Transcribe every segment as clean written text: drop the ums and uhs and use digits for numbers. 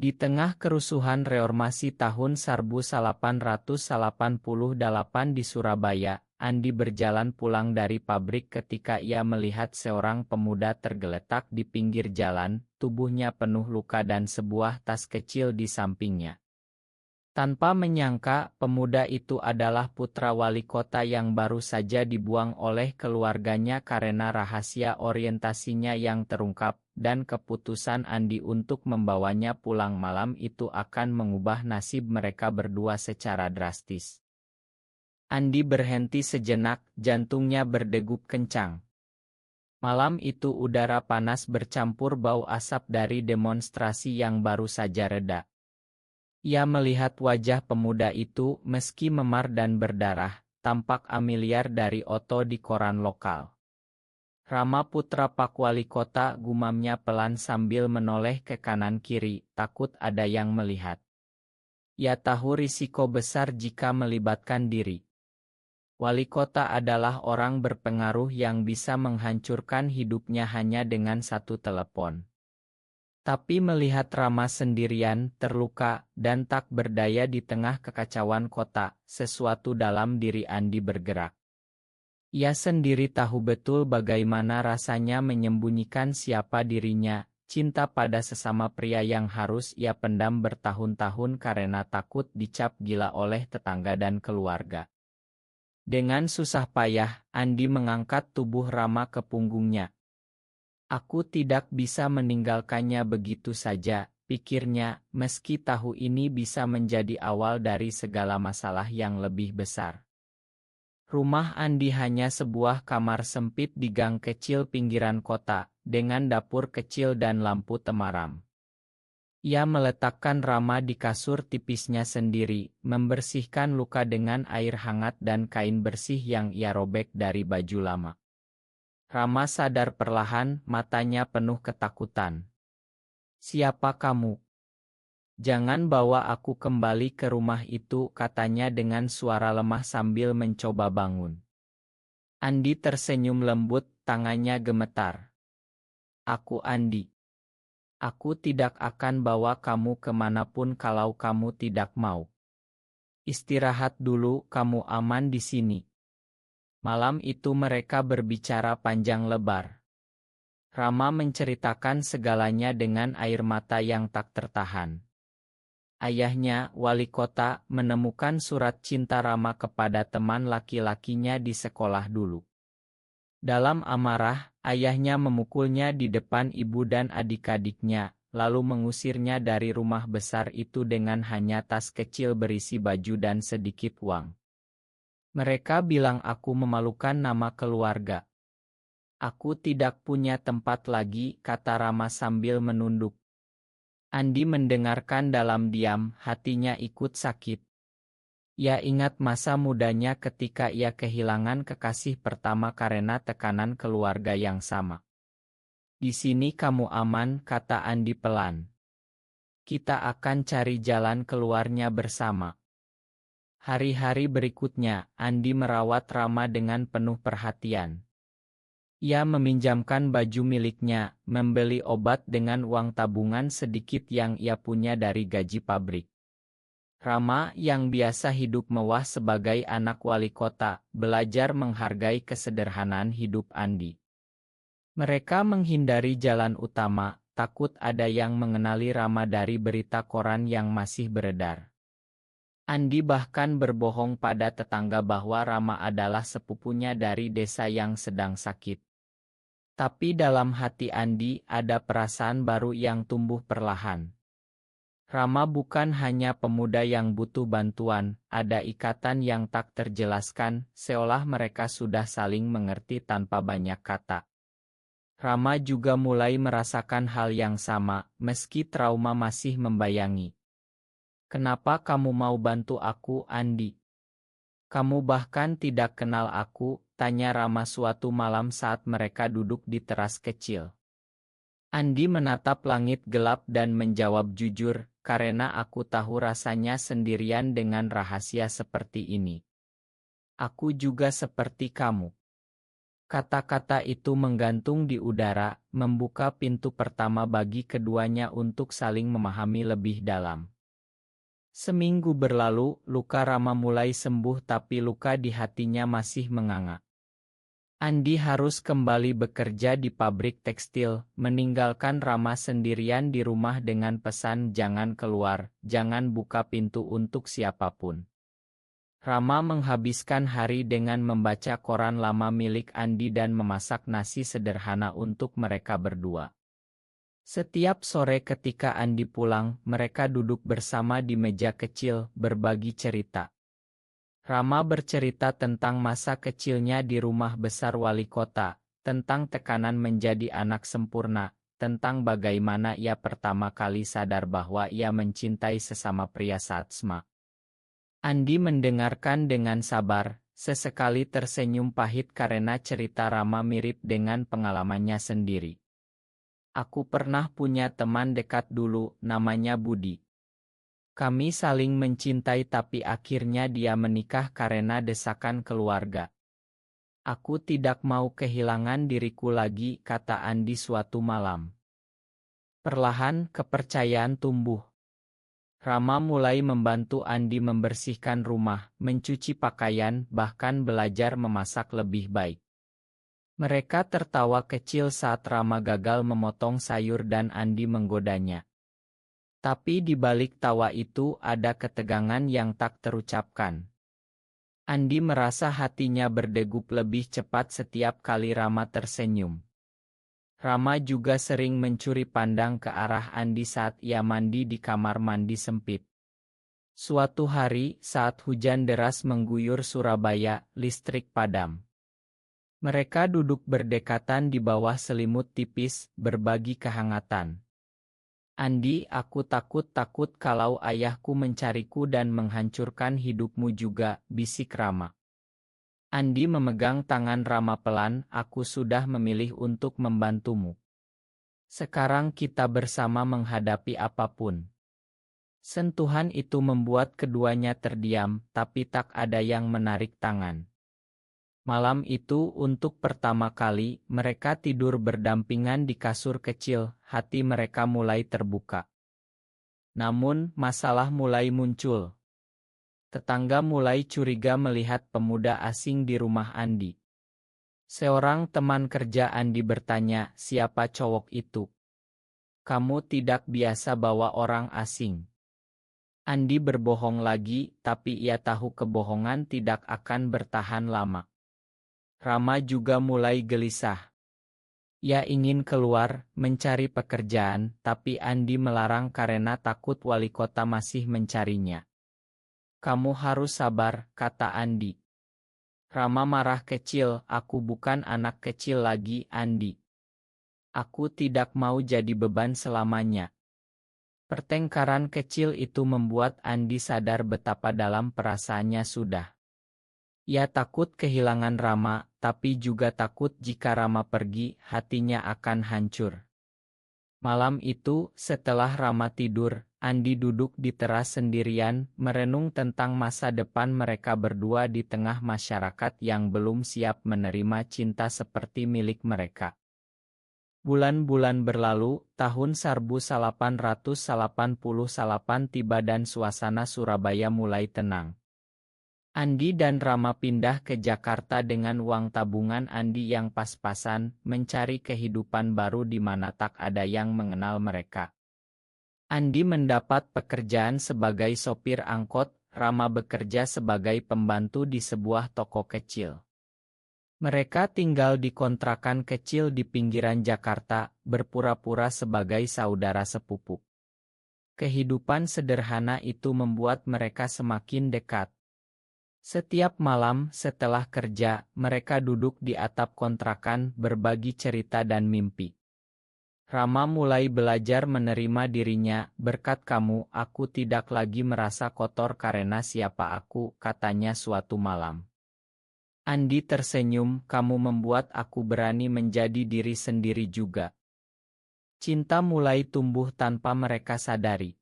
Di tengah kerusuhan reformasi tahun 1888 di Surabaya, Andi berjalan pulang dari pabrik ketika ia melihat seorang pemuda tergeletak di pinggir jalan, tubuhnya penuh luka dan sebuah tas kecil di sampingnya. Tanpa menyangka, pemuda itu adalah putra wali kota yang baru saja dibuang oleh keluarganya karena rahasia orientasinya yang terungkap, dan keputusan Andi untuk membawanya pulang malam itu akan mengubah nasib mereka berdua secara drastis. Andi berhenti sejenak, jantungnya berdegup kencang. Malam itu udara panas bercampur bau asap dari demonstrasi yang baru saja reda. Ia melihat wajah pemuda itu, meski memar dan berdarah, tampak familiar dari foto di koran lokal. Rama putra Pak Wali Kota, gumamnya pelan sambil menoleh ke kanan-kiri, takut ada yang melihat. Ia tahu risiko besar jika melibatkan diri. Wali kota adalah orang berpengaruh yang bisa menghancurkan hidupnya hanya dengan satu telepon. Tapi melihat Rama sendirian, terluka, dan tak berdaya di tengah kekacauan kota, sesuatu dalam diri Andi bergerak. Ia sendiri tahu betul bagaimana rasanya menyembunyikan siapa dirinya, cinta pada sesama pria yang harus ia pendam bertahun-tahun karena takut dicap gila oleh tetangga dan keluarga. Dengan susah payah, Andi mengangkat tubuh Rama ke punggungnya. Aku tidak bisa meninggalkannya begitu saja, pikirnya, meski tahu ini bisa menjadi awal dari segala masalah yang lebih besar. Rumah Andi hanya sebuah kamar sempit di gang kecil pinggiran kota, dengan dapur kecil dan lampu temaram. Ia meletakkan Rama di kasur tipisnya sendiri, membersihkan luka dengan air hangat dan kain bersih yang ia robek dari baju lama. Rama sadar perlahan, matanya penuh ketakutan. "Siapa kamu? Jangan bawa aku kembali ke rumah itu," katanya dengan suara lemah sambil mencoba bangun. Andi tersenyum lembut, tangannya gemetar. "Aku Andi. Aku tidak akan bawa kamu kemanapun kalau kamu tidak mau. Istirahat dulu, kamu aman di sini." Malam itu mereka berbicara panjang lebar. Rama menceritakan segalanya dengan air mata yang tak tertahan. Ayahnya, wali kota, menemukan surat cinta Rama kepada teman laki-lakinya di sekolah dulu. Dalam amarah, ayahnya memukulnya di depan ibu dan adik-adiknya, lalu mengusirnya dari rumah besar itu dengan hanya tas kecil berisi baju dan sedikit uang. "Mereka bilang aku memalukan nama keluarga. Aku tidak punya tempat lagi," kata Rama sambil menunduk. Andi mendengarkan dalam diam, hatinya ikut sakit. Ia ingat masa mudanya ketika ia kehilangan kekasih pertama karena tekanan keluarga yang sama. "Di sini kamu aman," kata Andi pelan. "Kita akan cari jalan keluarnya bersama." Hari-hari berikutnya, Andi merawat Rama dengan penuh perhatian. Ia meminjamkan baju miliknya, membeli obat dengan uang tabungan sedikit yang ia punya dari gaji pabrik. Rama, yang biasa hidup mewah sebagai anak wali kota, belajar menghargai kesederhanaan hidup Andi. Mereka menghindari jalan utama, takut ada yang mengenali Rama dari berita koran yang masih beredar. Andi bahkan berbohong pada tetangga bahwa Rama adalah sepupunya dari desa yang sedang sakit. Tapi dalam hati Andi ada perasaan baru yang tumbuh perlahan. Rama bukan hanya pemuda yang butuh bantuan, ada ikatan yang tak terjelaskan, seolah mereka sudah saling mengerti tanpa banyak kata. Rama juga mulai merasakan hal yang sama, meski trauma masih membayangi. "Kenapa kamu mau bantu aku, Andi? Kamu bahkan tidak kenal aku," tanya Rama suatu malam saat mereka duduk di teras kecil. Andi menatap langit gelap dan menjawab jujur, "Karena aku tahu rasanya sendirian dengan rahasia seperti ini. Aku juga seperti kamu. Kata-kata itu menggantung di udara, membuka pintu pertama bagi keduanya untuk saling memahami lebih dalam. Seminggu berlalu, luka Rama mulai sembuh tapi luka di hatinya masih menganga. Andi harus kembali bekerja di pabrik tekstil, meninggalkan Rama sendirian di rumah dengan pesan jangan keluar, jangan buka pintu untuk siapapun. Rama menghabiskan hari dengan membaca koran lama milik Andi dan memasak nasi sederhana untuk mereka berdua. Setiap sore ketika Andi pulang, mereka duduk bersama di meja kecil, berbagi cerita. Rama bercerita tentang masa kecilnya di rumah besar wali kota, tentang tekanan menjadi anak sempurna, tentang bagaimana ia pertama kali sadar bahwa ia mencintai sesama pria saat SMA. Andi mendengarkan dengan sabar, sesekali tersenyum pahit karena cerita Rama mirip dengan pengalamannya sendiri. Aku pernah punya teman dekat dulu, namanya Budi. Kami saling mencintai tapi akhirnya dia menikah karena desakan keluarga. Aku tidak mau kehilangan diriku lagi, kata Andi suatu malam. Perlahan kepercayaan tumbuh. Rama mulai membantu Andi membersihkan rumah, mencuci pakaian, bahkan belajar memasak lebih baik. Mereka tertawa kecil saat Rama gagal memotong sayur dan Andi menggodanya. Tapi di balik tawa itu ada ketegangan yang tak terucapkan. Andi merasa hatinya berdegup lebih cepat setiap kali Rama tersenyum. Rama juga sering mencuri pandang ke arah Andi saat ia mandi di kamar mandi sempit. Suatu hari, saat hujan deras mengguyur Surabaya, listrik padam. Mereka duduk berdekatan di bawah selimut tipis, berbagi kehangatan. Andi, aku takut kalau ayahku mencariku dan menghancurkan hidupmu juga, bisik Rama. Andi memegang tangan Rama pelan, aku sudah memilih untuk membantumu. Sekarang kita bersama menghadapi apapun. Sentuhan itu membuat keduanya terdiam, tapi tak ada yang menarik tangan. Malam itu untuk pertama kali, mereka tidur berdampingan di kasur kecil, hati mereka mulai terbuka. Namun, masalah mulai muncul. Tetangga mulai curiga melihat pemuda asing di rumah Andi. Seorang teman kerja Andi bertanya, siapa cowok itu? Kamu tidak biasa bawa orang asing. Andi berbohong lagi, tapi ia tahu kebohongan tidak akan bertahan lama. Rama juga mulai gelisah. Ia ingin keluar, mencari pekerjaan, tapi Andi melarang karena takut wali kota masih mencarinya. Kamu harus sabar, kata Andi. Rama marah kecil, aku bukan anak kecil lagi, Andi. Aku tidak mau jadi beban selamanya. Pertengkaran kecil itu membuat Andi sadar betapa dalam perasaannya sudah. Ia takut kehilangan Rama, tapi juga takut jika Rama pergi, hatinya akan hancur. Malam itu, setelah Rama tidur, Andi duduk di teras sendirian, merenung tentang masa depan mereka berdua di tengah masyarakat yang belum siap menerima cinta seperti milik mereka. Bulan-bulan berlalu, tahun 1888 tiba dan suasana Surabaya mulai tenang. Andi dan Rama pindah ke Jakarta dengan uang tabungan Andi yang pas-pasan, mencari kehidupan baru di mana tak ada yang mengenal mereka. Andi mendapat pekerjaan sebagai sopir angkot, Rama bekerja sebagai pembantu di sebuah toko kecil. Mereka tinggal di kontrakan kecil di pinggiran Jakarta, berpura-pura sebagai saudara sepupu. Kehidupan sederhana itu membuat mereka semakin dekat. Setiap malam setelah kerja, mereka duduk di atap kontrakan, berbagi cerita dan mimpi. Rama mulai belajar menerima dirinya, berkat kamu, aku tidak lagi merasa kotor karena siapa aku, katanya suatu malam. Andi tersenyum, kamu membuat aku berani menjadi diri sendiri juga. Cinta mulai tumbuh tanpa mereka sadari.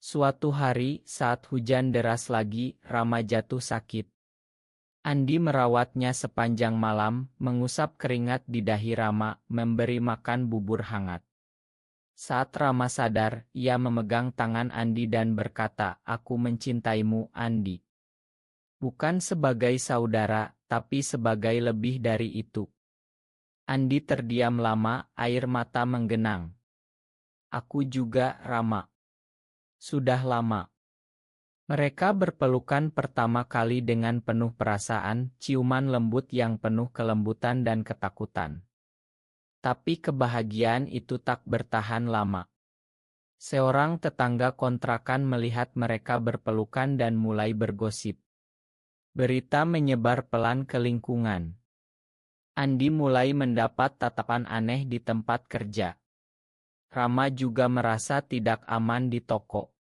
Suatu hari, saat hujan deras lagi, Rama jatuh sakit. Andi merawatnya sepanjang malam, mengusap keringat di dahi Rama, memberi makan bubur hangat. Saat Rama sadar, ia memegang tangan Andi dan berkata, "Aku mencintaimu, Andi. Bukan sebagai saudara, tapi sebagai lebih dari itu." Andi terdiam lama, air mata menggenang. "Aku juga, Rama. Sudah lama." Mereka berpelukan pertama kali dengan penuh perasaan, ciuman lembut yang penuh kelembutan dan ketakutan. Tapi kebahagiaan itu tak bertahan lama. Seorang tetangga kontrakan melihat mereka berpelukan dan mulai bergosip. Berita menyebar pelan ke lingkungan. Andi mulai mendapat tatapan aneh di tempat kerja. Rama juga merasa tidak aman di toko.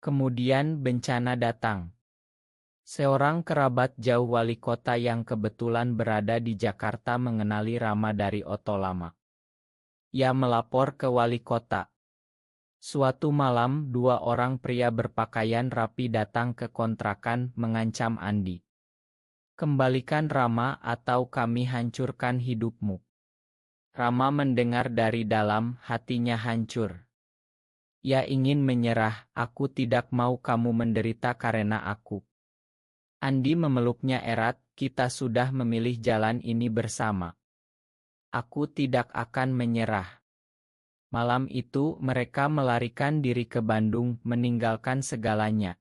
Kemudian bencana datang. Seorang kerabat jauh wali kota yang kebetulan berada di Jakarta mengenali Rama dari Oto lama. Ia melapor ke wali kota. Suatu malam, dua orang pria berpakaian rapi datang ke kontrakan mengancam Andi. "Kembalikan Rama atau kami hancurkan hidupmu." Rama mendengar dari dalam, hatinya hancur. Ia ingin menyerah, "Aku tidak mau kamu menderita karena aku." Andi memeluknya erat, "Kita sudah memilih jalan ini bersama. Aku tidak akan menyerah." Malam itu mereka melarikan diri ke Bandung, meninggalkan segalanya.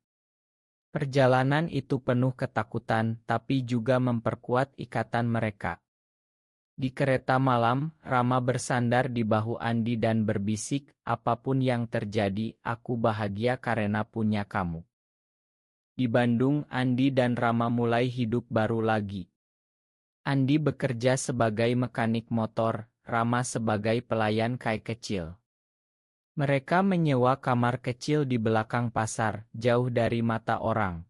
Perjalanan itu penuh ketakutan, tapi juga memperkuat ikatan mereka. Di kereta malam, Rama bersandar di bahu Andi dan berbisik, "Apapun yang terjadi, aku bahagia karena punya kamu." Di Bandung, Andi dan Rama mulai hidup baru lagi. Andi bekerja sebagai mekanik motor, Rama sebagai pelayan kai kecil. Mereka menyewa kamar kecil di belakang pasar, jauh dari mata orang.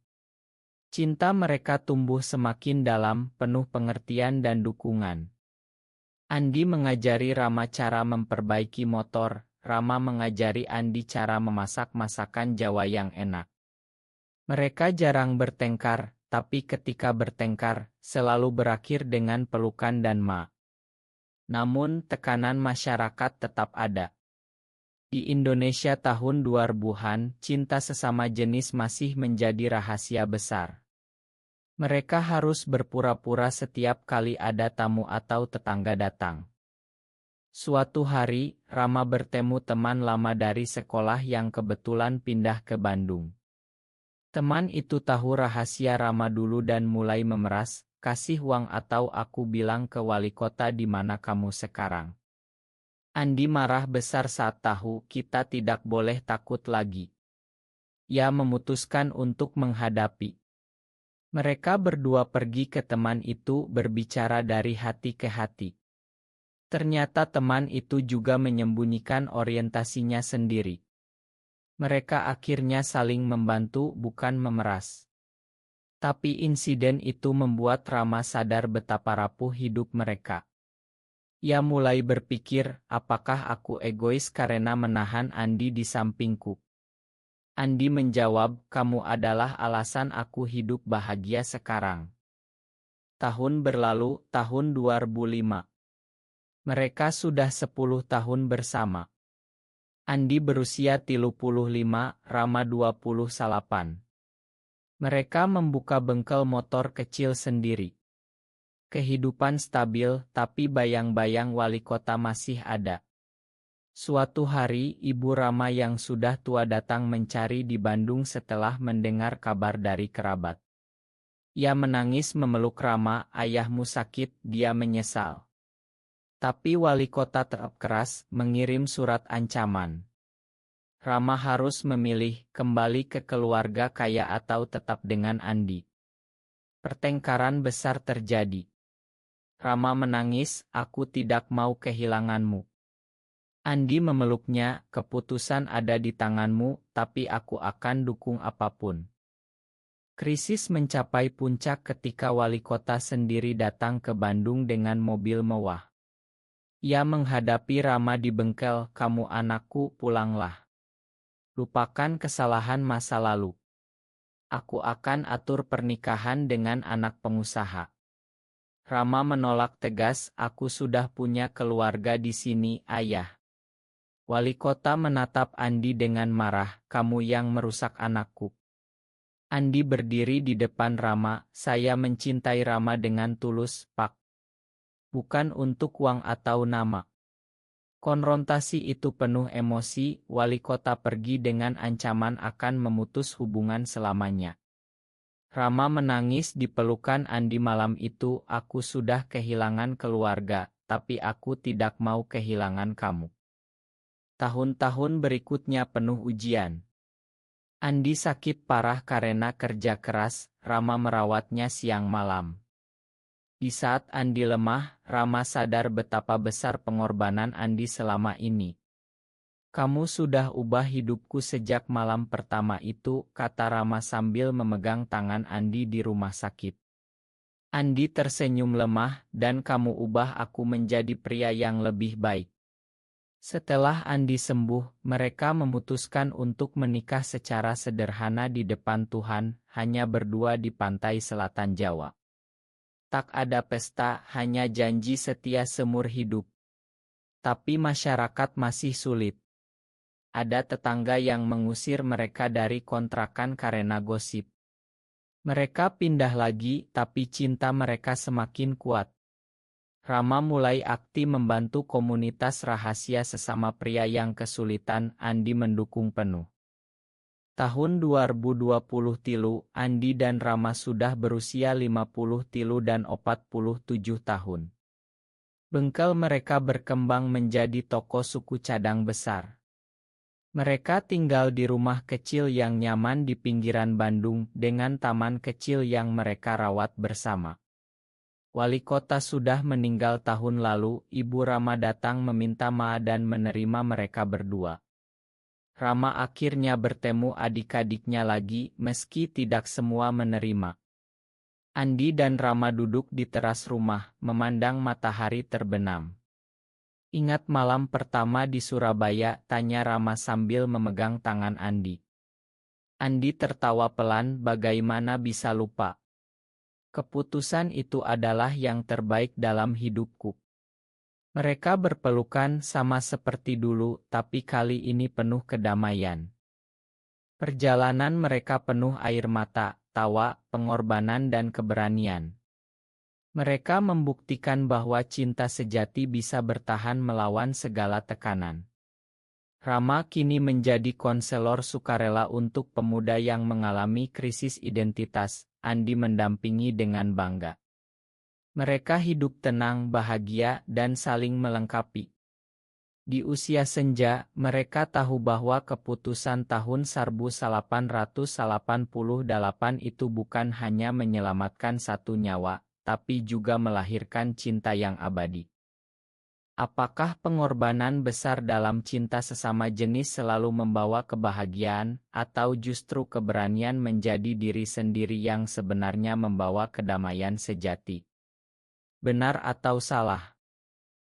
Cinta mereka tumbuh semakin dalam, penuh pengertian dan dukungan. Andi mengajari Rama cara memperbaiki motor, Rama mengajari Andi cara memasak masakan Jawa yang enak. Mereka jarang bertengkar, tapi ketika bertengkar, selalu berakhir dengan pelukan dan Namun tekanan masyarakat tetap ada. Di Indonesia tahun 2000-an, cinta sesama jenis masih menjadi rahasia besar. Mereka harus berpura-pura setiap kali ada tamu atau tetangga datang. Suatu hari, Rama bertemu teman lama dari sekolah yang kebetulan pindah ke Bandung. Teman itu tahu rahasia Rama dulu dan mulai memeras, "Kasih uang atau aku bilang ke wali kota di mana kamu sekarang." Andi marah besar saat tahu kita tidak boleh takut lagi. Ia memutuskan untuk menghadapi. Mereka berdua pergi ke teman itu berbicara dari hati ke hati. Ternyata teman itu juga menyembunyikan orientasinya sendiri. Mereka akhirnya saling membantu, bukan memeras. Tapi insiden itu membuat Rama sadar betapa rapuh hidup mereka. Ia mulai berpikir, apakah aku egois karena menahan Andi di sampingku? Andi menjawab, "Kamu adalah alasan aku hidup bahagia sekarang." Tahun berlalu, tahun 2005. Mereka sudah 10 tahun bersama. Andi berusia 35, Rama 28. Mereka membuka bengkel motor kecil sendiri. Kehidupan stabil, tapi bayang-bayang wali kota masih ada. Suatu hari, Ibu Rama yang sudah tua datang mencari di Bandung setelah mendengar kabar dari kerabat. Ia menangis memeluk Rama, "Ayahmu sakit," dia menyesal. Tapi wali kota tetap keras, mengirim surat ancaman. Rama harus memilih, kembali ke keluarga kaya atau tetap dengan Andi. Pertengkaran besar terjadi. Rama menangis, "Aku tidak mau kehilanganmu." Andi memeluknya, "Keputusan ada di tanganmu, tapi aku akan dukung apapun." Krisis mencapai puncak ketika wali kota sendiri datang ke Bandung dengan mobil mewah. Ia menghadapi Rama di bengkel, "Kamu anakku, pulanglah. Lupakan kesalahan masa lalu." Aku akan atur pernikahan dengan anak pengusaha. Rama menolak tegas, aku sudah punya keluarga di sini, ayah. Wali kota menatap Andi dengan marah, kamu yang merusak anakku. Andi berdiri di depan Rama, saya mencintai Rama dengan tulus, Pak. Bukan untuk uang atau nama. Konfrontasi itu penuh emosi, wali kota pergi dengan ancaman akan memutus hubungan selamanya. Rama menangis di pelukan Andi malam itu, aku sudah kehilangan keluarga, tapi aku tidak mau kehilangan kamu. Tahun-tahun berikutnya penuh ujian. Andi sakit parah karena kerja keras, Rama merawatnya siang malam. Di saat Andi lemah, Rama sadar betapa besar pengorbanan Andi selama ini. Kamu sudah ubah hidupku sejak malam pertama itu, kata Rama sambil memegang tangan Andi di rumah sakit. Andi tersenyum lemah, dan kamu ubah aku menjadi pria yang lebih baik. Setelah Andi sembuh, mereka memutuskan untuk menikah secara sederhana di depan Tuhan, hanya berdua di pantai selatan Jawa. Tak ada pesta, hanya janji setia seumur hidup. Tapi masyarakat masih sulit. Ada tetangga yang mengusir mereka dari kontrakan karena gosip. Mereka pindah lagi, tapi cinta mereka semakin kuat. Rama mulai aktif membantu komunitas rahasia sesama pria yang kesulitan, Andi mendukung penuh. Tahun 2020 Andi dan Rama sudah berusia 50 dan 47 tahun. Bengkel mereka berkembang menjadi toko suku cadang besar. Mereka tinggal di rumah kecil yang nyaman di pinggiran Bandung dengan taman kecil yang mereka rawat bersama. Wali kota sudah meninggal tahun lalu, Ibu Rama datang meminta maaf dan menerima mereka berdua. Rama akhirnya bertemu adik-adiknya lagi, meski tidak semua menerima. Andi dan Rama duduk di teras rumah, memandang matahari terbenam. Ingat malam pertama di Surabaya, tanya Rama sambil memegang tangan Andi. Andi tertawa pelan, bagaimana bisa lupa. Keputusan itu adalah yang terbaik dalam hidupku. Mereka berpelukan sama seperti dulu, tapi kali ini penuh kedamaian. Perjalanan mereka penuh air mata, tawa, pengorbanan dan keberanian. Mereka membuktikan bahwa cinta sejati bisa bertahan melawan segala tekanan. Rama kini menjadi konselor sukarela untuk pemuda yang mengalami krisis identitas, Andi mendampingi dengan bangga. Mereka hidup tenang, bahagia, dan saling melengkapi. Di usia senja, mereka tahu bahwa keputusan tahun 1888 itu bukan hanya menyelamatkan satu nyawa, tapi juga melahirkan cinta yang abadi. Apakah pengorbanan besar dalam cinta sesama jenis selalu membawa kebahagiaan, atau justru keberanian menjadi diri sendiri yang sebenarnya membawa kedamaian sejati? Benar atau salah?